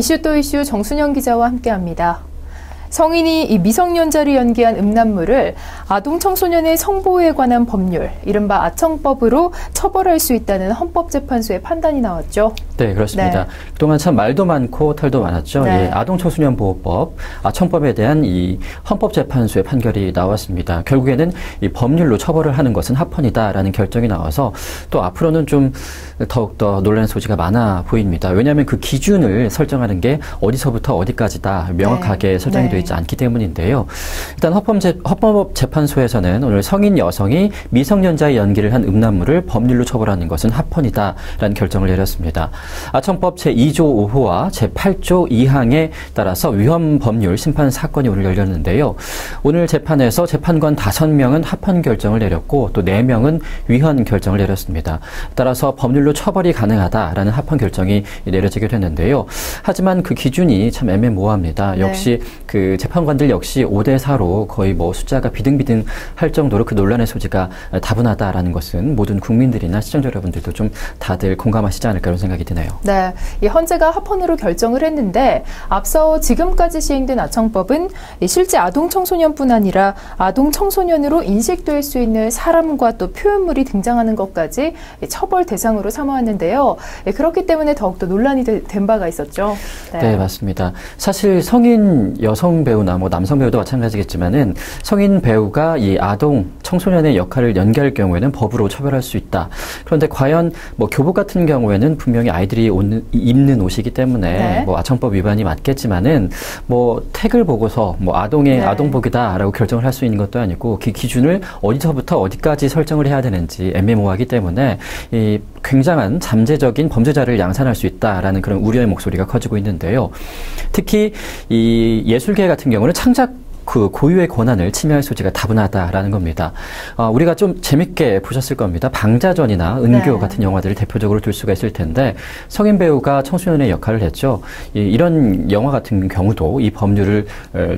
이슈 또 이슈 정순영 기자와 함께합니다. 성인이 이 미성년자를 연기한 음란물을 아동 청소년의 성보호에 관한 법률, 이른바 아청법으로 처벌할 수 있다는 헌법재판소의 판단이 나왔죠. 네, 그렇습니다. 네. 그동안 참 말도 많고 탈도 많았죠. 네. 예, 아동 청소년 보호법, 아청법에 대한 이 헌법재판소의 판결이 나왔습니다. 결국에는 이 법률로 처벌을 하는 것은 합헌이다라는 결정이 나와서 또 앞으로는 좀 더욱더 논란의 소지가 많아 보입니다. 왜냐하면 그 기준을 설정하는 게 어디서부터 어디까지다 명확하게 네. 설정이 되어 있지 않기 때문인데요. 일단 헌법재판소에서는 오늘 성인 여성이 미성년자의 연기를 한 음란물을 법률로 처벌하는 것은 합헌이다라는 결정을 내렸습니다. 아청법 제2조 5호와 제8조 2항에 따라서 위헌 법률 심판 사건이 오늘 열렸는데요. 오늘 재판에서 재판관 5명은 합헌 결정을 내렸고 또 4명은 위헌 결정을 내렸습니다. 따라서 법률로 처벌이 가능하다라는 합헌 결정이 내려지게 됐는데요. 하지만 그 기준이 참 애매모호합니다. 네. 역시 그 재판관들 역시 5대4로 거의 뭐 숫자가 비등비등 할 정도로 그 논란의 소지가 다분하다라는 것은 모든 국민들이나 시청자 여러분들도 좀 다들 공감하시지 않을까 그런 생각이 드네요. 네, 이 헌재가 합헌으로 결정을 했는데 앞서 지금까지 시행된 아청법은 실제 아동 청소년뿐 아니라 아동 청소년으로 인식될 수 있는 사람과 또 표현물이 등장하는 것까지 처벌 대상으로 삼아왔는데요. 그렇기 때문에 더욱더 논란이 된 바가 있었죠. 네, 맞습니다. 사실 성인 여성 배우나 뭐 남성 배우도 마찬가지겠지만은 성인 배우가 이 아동 청소년의 역할을 연기할 경우에는 법으로 처벌할 수 있다. 그런데 과연 뭐 교복 같은 경우에는 분명히 아이들이 입는 옷이기 때문에 네. 뭐 아청법 위반이 맞겠지만은 뭐 택을 보고서 뭐 아동의 네. 아동복이다라고 결정을 할 수 있는 것도 아니고 그 기준을 어디서부터 어디까지 설정을 해야 되는지 애매모호하기 때문에 이 굉장한 잠재적인 범죄자를 양산할 수 있다라는 그런 우려의 목소리가 커지고 있는데요. 특히 이 예술계 같은 경우는 창작 그 고유의 권한을 침해할 소지가 다분하다라는 겁니다. 우리가 좀 재밌게 보셨을 겁니다. 방자전이나 은교 네. 같은 영화들을 대표적으로 들 수가 있을 텐데 성인 배우가 청소년의 역할을 했죠. 이런 영화 같은 경우도 이 법률을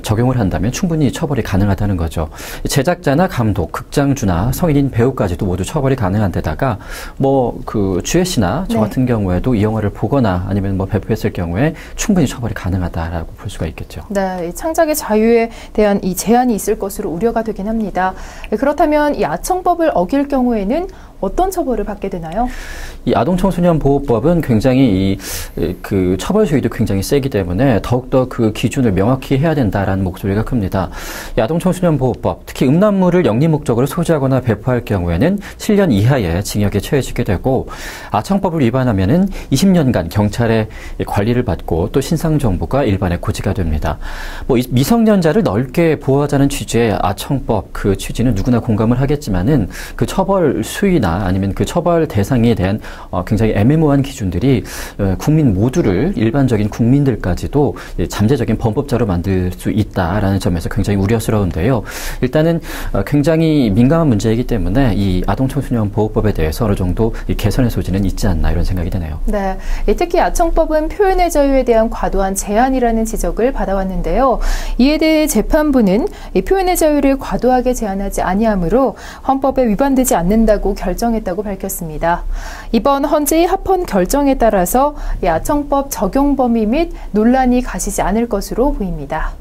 적용을 한다면 충분히 처벌이 가능하다는 거죠. 제작자나 감독, 극장주나 성인인 배우까지도 모두 처벌이 가능한 데다가 뭐 그 주혜 씨나 저 네. 같은 경우에도 이 영화를 보거나 아니면 뭐 배포했을 경우에 충분히 처벌이 가능하다라고 볼 수가 있겠죠. 네, 이 창작의 자유에 대한 이 제한이 있을 것으로 우려가 되긴 합니다. 그렇다면 이 아청법을 어길 경우에는 어떤 처벌을 받게 되나요? 이 아동 청소년 보호법은 굉장히 그 처벌 수위도 굉장히 세기 때문에 더욱더 그 기준을 명확히 해야 된다라는 목소리가 큽니다. 이 아동 청소년 보호법, 특히 음란물을 영리 목적으로 소지하거나 배포할 경우에는 7년 이하의 징역에 처해지게 되고 아청법을 위반하면은 20년간 경찰의 관리를 받고 또 신상 정보가 일반에 고지가 됩니다. 뭐 미성년자를 넓게 보호하자는 취지의 아청법 그 취지는 누구나 공감을 하겠지만은 그 처벌 수위나 아니면 그 처벌 대상에 대한 굉장히 애매모호한 기준들이 국민 모두를 일반적인 국민들까지도 잠재적인 범법자로 만들 수 있다라는 점에서 굉장히 우려스러운데요. 일단은 굉장히 민감한 문제이기 때문에 이 아동 청소년 보호법에 대해서 어느 정도 개선의 소지는 있지 않나 이런 생각이 드네요. 네, 특히 아청법은 표현의 자유에 대한 과도한 제한이라는 지적을 받아왔는데요. 이에 대해 재판부는 이 표현의 자유를 과도하게 제한하지 아니하므로 헌법에 위반되지 않는다고 결정했다고 밝혔습니다. 이번 헌재의 합헌 결정에 따라서 이 아청법 적용 범위 및 논란이 가시지 않을 것으로 보입니다.